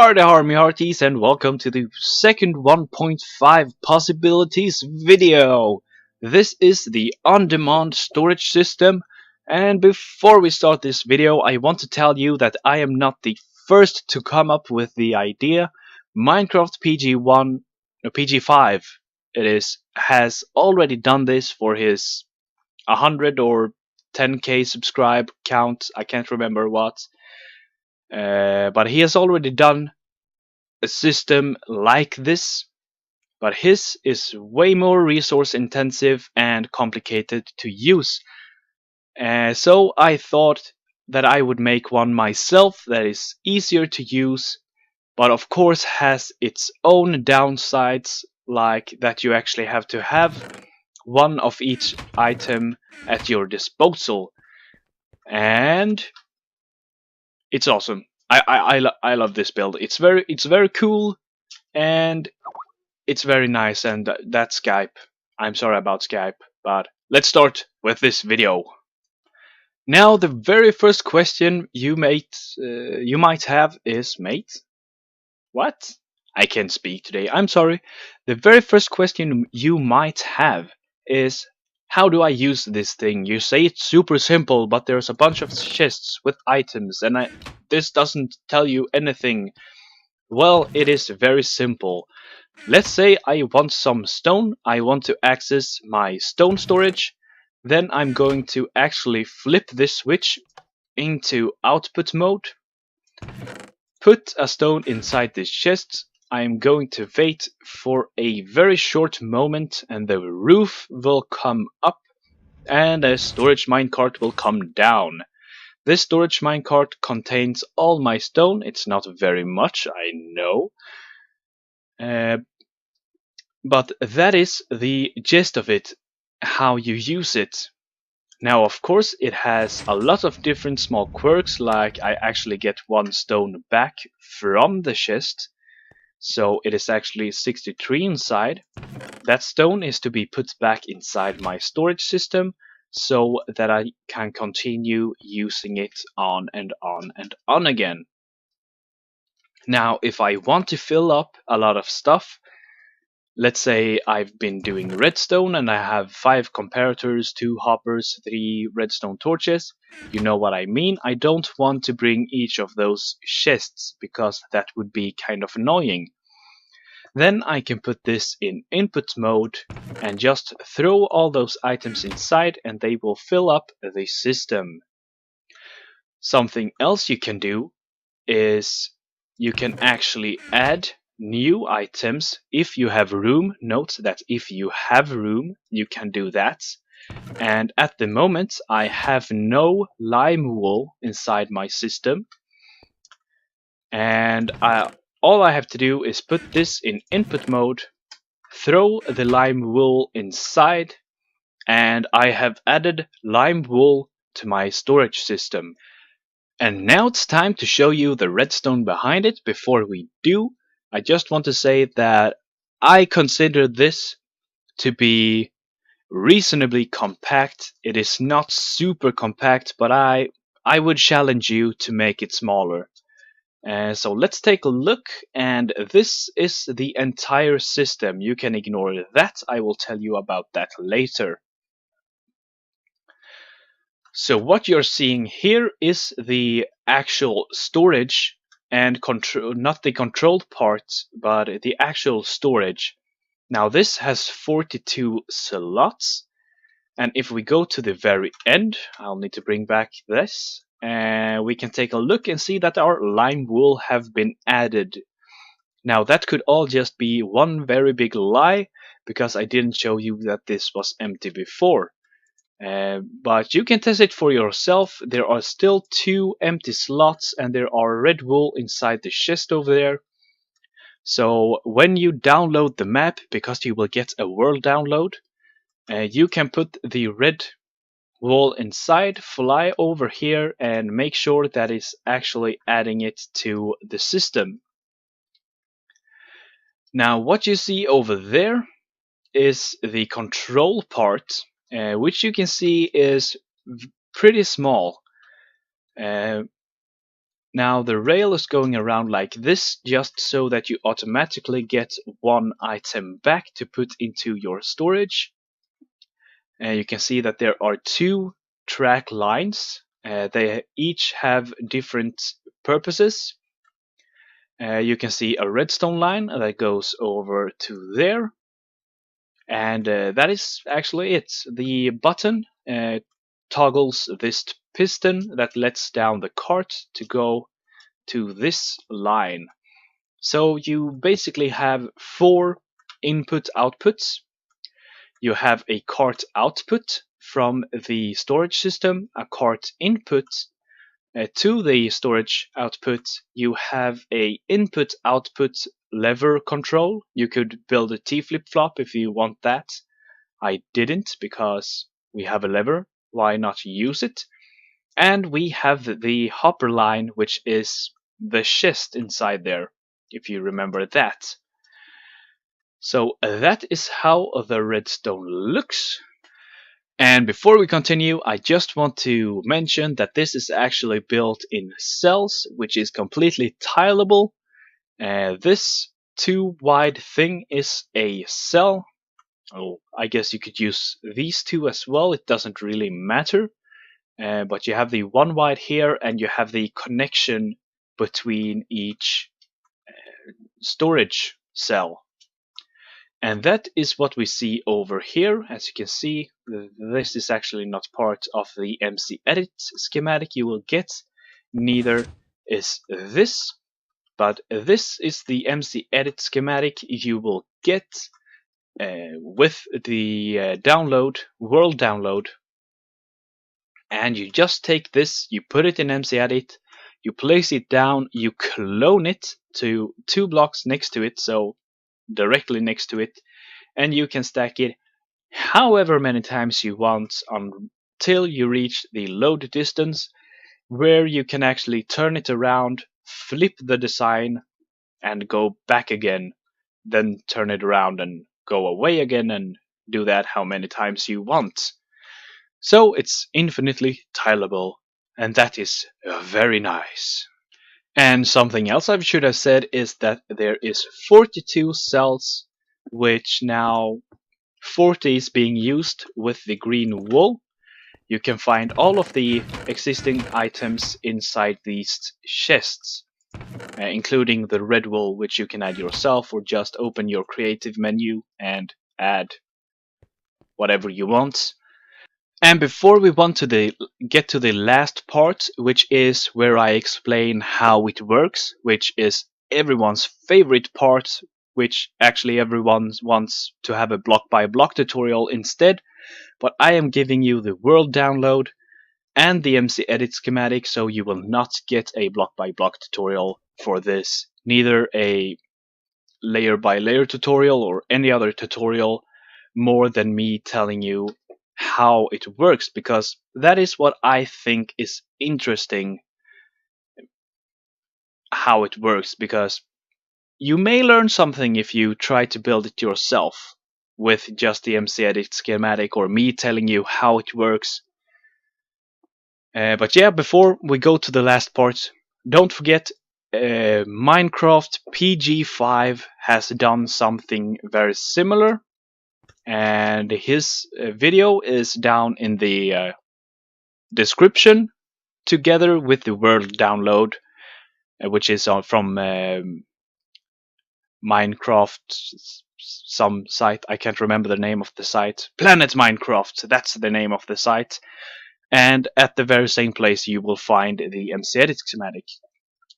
are the Harmy Hearties and welcome to the second 1.5 possibilities video. This is the on-demand storage system, and before we start this video I want to tell you that I am not the first to come up with the idea. Minecraft PG1 or PG5 it is has already done this for his 100 or 10k subscribe count, I can't remember what. But he has already done a system like this, but his is way more resource intensive and complicated to use. So I thought that I would make one myself that is easier to use, but of course has its own downsides, like that you actually have to have one of each item at your disposal. And it's awesome. I love this build. It's very cool and it's very nice. And that's Skype. I'm sorry about Skype, but let's start with this video. Now the very first question you might have is, mate, what? I can't speak today. I'm sorry. The very first question you might have is, how do I use this thing? You say it's super simple, but there's a bunch of chests with items, and this doesn't tell you anything. Well, it is very simple. Let's say I want some stone. I want to access my stone storage. Then I'm going to actually flip this switch into output mode. Put a stone inside this chest. I am going to wait for a very short moment and the roof will come up and a storage minecart will come down. This storage minecart contains all my stone. It's not very much, I know. But that is the gist of it, how you use it. Now, of course, it has a lot of different small quirks, like I actually get one stone back from the chest, so it is actually 63 inside. That stone is to be put back inside my storage system, so that I can continue using it on and on and on again. Now, if I want to fill up a lot of stuff, let's say I've been doing redstone and I have 5 comparators, 2 hoppers, 3 redstone torches. You know what I mean. I don't want to bring each of those chests because that would be kind of annoying. Then I can put this in input mode and just throw all those items inside and they will fill up the system. Something else you can do is you can actually add new items if you have room. Note that if you have room, you can do that. And at the moment, I have no lime wool inside my system. And all I have to do is put this in input mode, throw the lime wool inside, and I have added lime wool to my storage system. And now it's time to show you the redstone behind it. Before we do, I just want to say that I consider this to be reasonably compact. It is not super compact, but I would challenge you to make it smaller. So let's take a look, and this is the entire system. You can ignore that, I will tell you about that later. So what you're seeing here is the actual storage and control, not the controlled part, but the actual storage. Now this has 42 slots, and if we go to the very end, I'll need to bring back this, and we can take a look and see that our lime wool have been added. Now that could all just be one very big lie, because I didn't show you that this was empty before. But you can test it for yourself. There are still 2 empty slots and there are red wool inside the chest over there. So when you download the map, because you will get a world download, you can put the red wool inside, fly over here and make sure that it's actually adding it to the system. Now what you see over there is the control part, which you can see is pretty small. Now the rail is going around like this just so that you automatically get one item back to put into your storage. You can see that there are two track lines. They each have different purposes. You can see a redstone line that goes over to there. And that is actually it. The button toggles this piston that lets down the cart to go to this line. So you basically have four input outputs. You have a cart output from the storage system, a cart input to the storage output. You have a input output lever control. You could build a T flip-flop if you want that. I didn't because we have a lever. Why not use it? And we have the hopper line, which is the chest inside there, if you remember that. So that is how the redstone looks. And before we continue, I just want to mention that this is actually built in cells, which is completely tileable. This 2 wide thing is a cell. Oh, I guess you could use these two as well, it doesn't really matter. But you have the 1 wide here, and you have the connection between each storage cell. And that is what we see over here. As you can see, this is actually not part of the MC Edit schematic you will get. Neither is this. But this is the MC Edit schematic you will get with the world download. And you just take this, you put it in MC Edit, you place it down, you clone it to 2 blocks next to it, so directly next to it, and you can stack it however many times you want until you reach the load distance, where you can actually turn it around, flip the design, and go back again, then turn it around and go away again, and do that how many times you want. So it's infinitely tileable, and that is very nice. And something else I should have said is that there is 42 cells, which now 40 is being used with the green wool. You can find all of the existing items inside these chests, including the red wool, which you can add yourself, or just open your creative menu and add whatever you want. And before we want to get to the last part, which is where I explain how it works, which is everyone's favorite part, which actually everyone wants to have a block by block tutorial instead, but I am giving you the world download and the MC Edit schematic, so you will not get a block by block tutorial for this, neither a layer by layer tutorial or any other tutorial more than me telling you how it works, because that is what I think is interesting, how it works, because you may learn something if you try to build it yourself with just the MC Edit schematic or me telling you how it works. But yeah, before we go to the last part, don't forget Minecraft PG5 has done something very similar, and his video is down in the description together with the world download, which is from Minecraft some site. I can't remember the name of the site. Planet Minecraft, that's the name of the site. And at the very same place you will find the MC Edit schematic.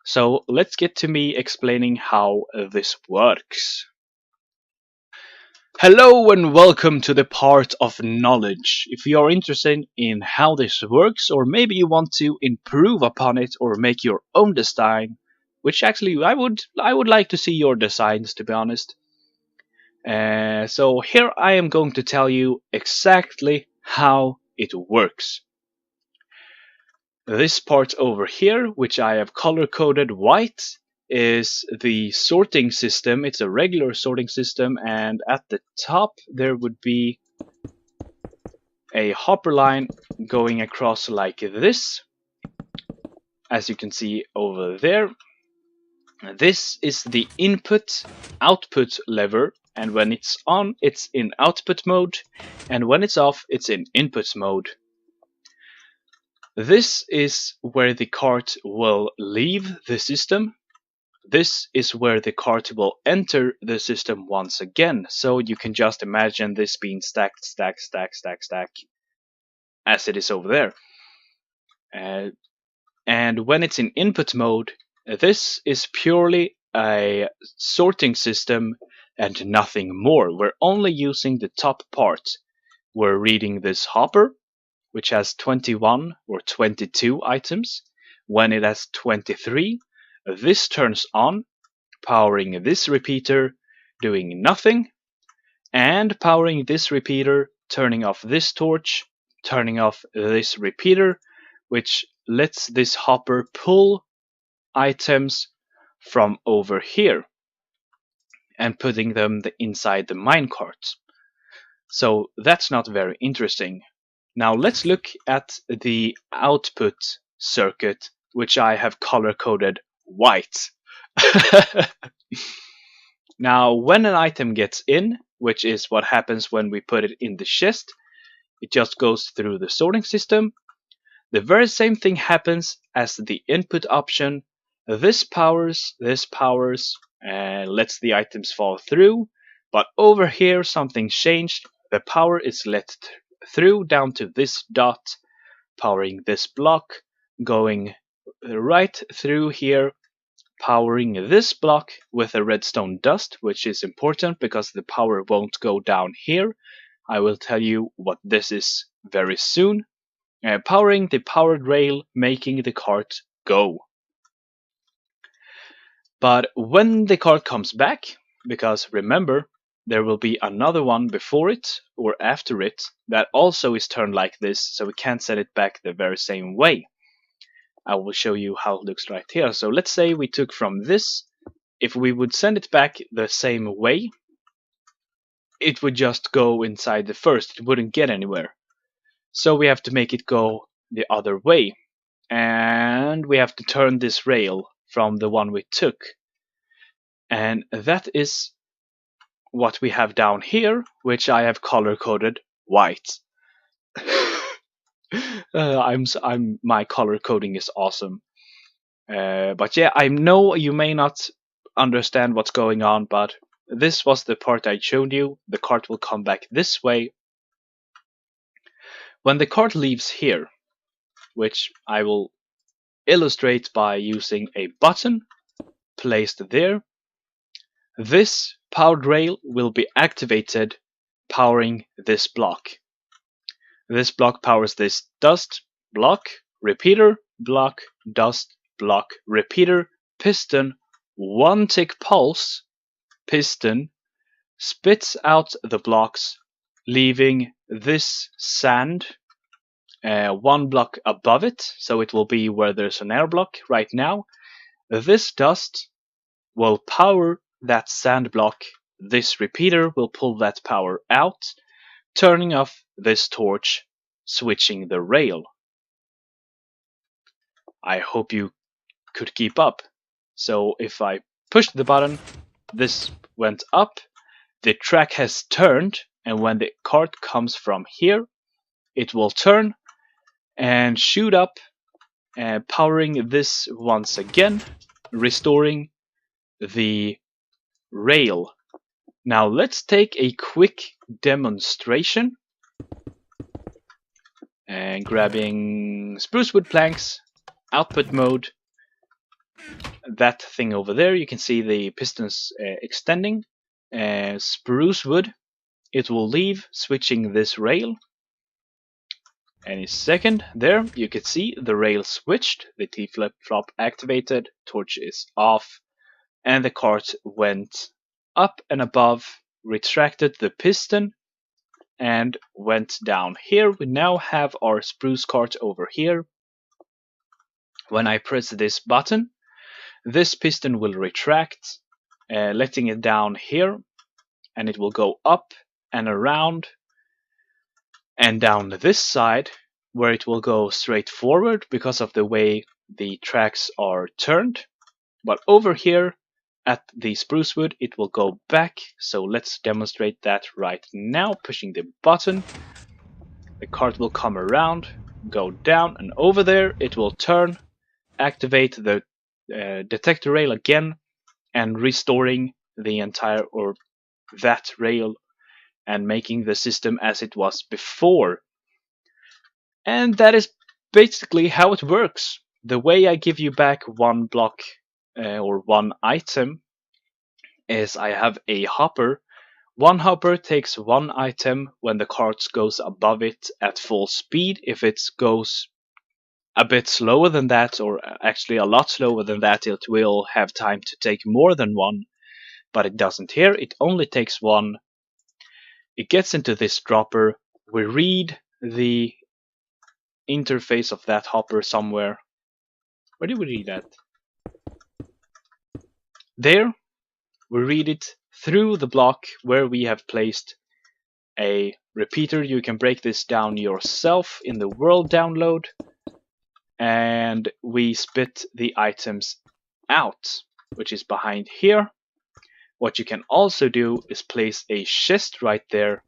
So let's get to me explaining how this works. Hello and welcome to the part of knowledge. If you are interested in how this works, or maybe you want to improve upon it or make your own design, which actually I would like to see your designs, to be honest. So here I am going to tell you exactly how it works. This part over here, which I have color coded white, is the sorting system. It's a regular sorting system, and at the top there would be a hopper line going across like this, as you can see over there, this is the input output lever, and when it's on it's in output mode, and when it's off it's in input mode. This is where the cart will leave the system. This is where the cart will enter the system once again. So you can just imagine this being stacked, as it is over there. And when it's in input mode, this is purely a sorting system and nothing more. We're only using the top part. We're reading this hopper, which has 21 or 22 items. When it has 23, this turns on, powering this repeater, doing nothing, and powering this repeater, turning off this torch, turning off this repeater, which lets this hopper pull items from over here and putting them inside the minecart. So that's not very interesting. Now let's look at the output circuit, which I have color coded white. Now when an item gets in, which is what happens when we put it in the chest, it just goes through the sorting system. The very same thing happens as the input option. This powers, and lets the items fall through. But over here something changed. The power is let through down to this dot, powering this block, going right through here, powering this block with a redstone dust, which is important because the power won't go down here. I will tell you what this is very soon. Powering the powered rail, making the cart go. But when the cart comes back, because remember, there will be another one before it or after it that also is turned like this, so we can't set it back the very same way. I will show you how it looks right here. So let's say we took from this. If we would send it back the same way, it would just go inside the first. It wouldn't get anywhere. So we have to make it go the other way. And we have to turn this rail from the one we took. And that is what we have down here, which I have color coded white. My color coding is awesome. But yeah, I know you may not understand what's going on, but this was the part I showed you. The cart will come back this way. When the cart leaves here, which I will illustrate by using a button placed there, this powered rail will be activated, powering this block. This block powers this dust, block, repeater, block, dust, block, repeater, piston, one tick pulse, piston, spits out the blocks, leaving this sand one block above it, so it will be where there's an air block right now. This dust will power that sand block. This repeater will pull that power out, turning off this torch, switching the rail. I hope you could keep up. So if I pushed the button, this went up, the track has turned, and when the cart comes from here, it will turn and shoot up, powering this once again, restoring the rail. Now let's take a quick demonstration. And grabbing spruce wood planks, output mode, that thing over there, you can see the pistons extending. Spruce wood, it will leave, switching this rail. Any second, there you can see the rail switched, the T flip-flop activated, torch is off, and the cart went up and above, retracted the piston, and went down. Here we now have our spruce cart over here. When I press this button, this piston will retract, letting it down here, and it will go up and around and down this side, where it will go straight forward because of the way the tracks are turned. But over here at the spruce wood, it will go back. So let's demonstrate that right now. Pushing the button, the cart will come around, go down, and over there it will turn, activate the detector rail again, and restoring the entire or that rail and making the system as it was before. And that is basically how it works. The way I give you back one block or one item is I have a hopper. One hopper takes one item when the cart goes above it at full speed. If it goes a bit slower than that, or actually a lot slower than that, it will have time to take more than one, but it doesn't here. It only takes one. It gets into this dropper. We read the interface of that hopper somewhere. Where did we read that? There. We read it through the block where we have placed a repeater. You can break this down yourself in the world download. And we spit the items out, which is behind here. What you can also do is place a chest right there,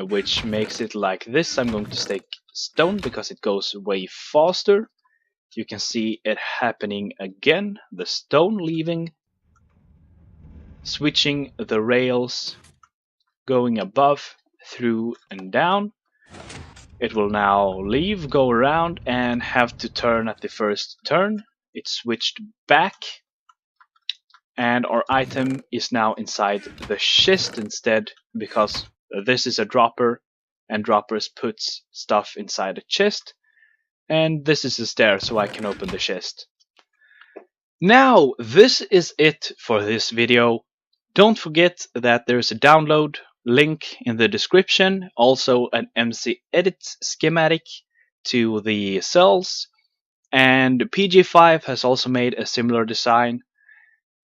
which makes it like this. I'm going to stake stone because it goes way faster. You can see it happening again, the stone leaving, switching the rails, going above, through and down. It will now leave, go around, and have to turn at the first turn. It switched back, and our item is now inside the chest instead, because this is a dropper, and droppers puts stuff inside a chest, and this is a stair, so I can open the chest. Now, this is it for this video. Don't forget that there's a download link in the description, also an MC Edit schematic to the cells, and PG5 has also made a similar design,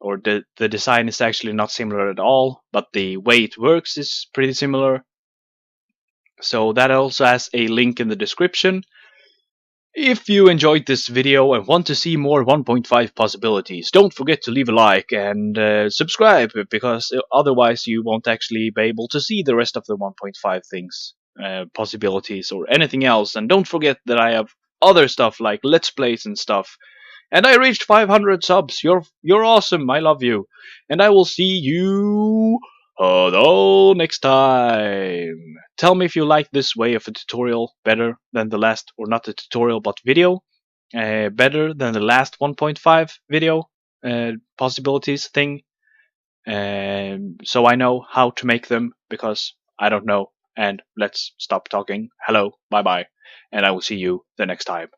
or the design is actually not similar at all, but the way it works is pretty similar. So that also has a link in the description. If you enjoyed this video and want to see more 1.5 possibilities, don't forget to leave a like and subscribe, because otherwise you won't actually be able to see the rest of the 1.5 things, possibilities, or anything else. And don't forget that I have other stuff like Let's Plays and stuff. And I reached 500 subs. You're awesome. I love you. And I will see you all next time. Tell me if you like this way of a tutorial better than the last, or not a tutorial but video, better than the last 1.5 video possibilities thing, so I know how to make them, because I don't know. And let's stop talking. Hello, bye bye, and I will see you the next time.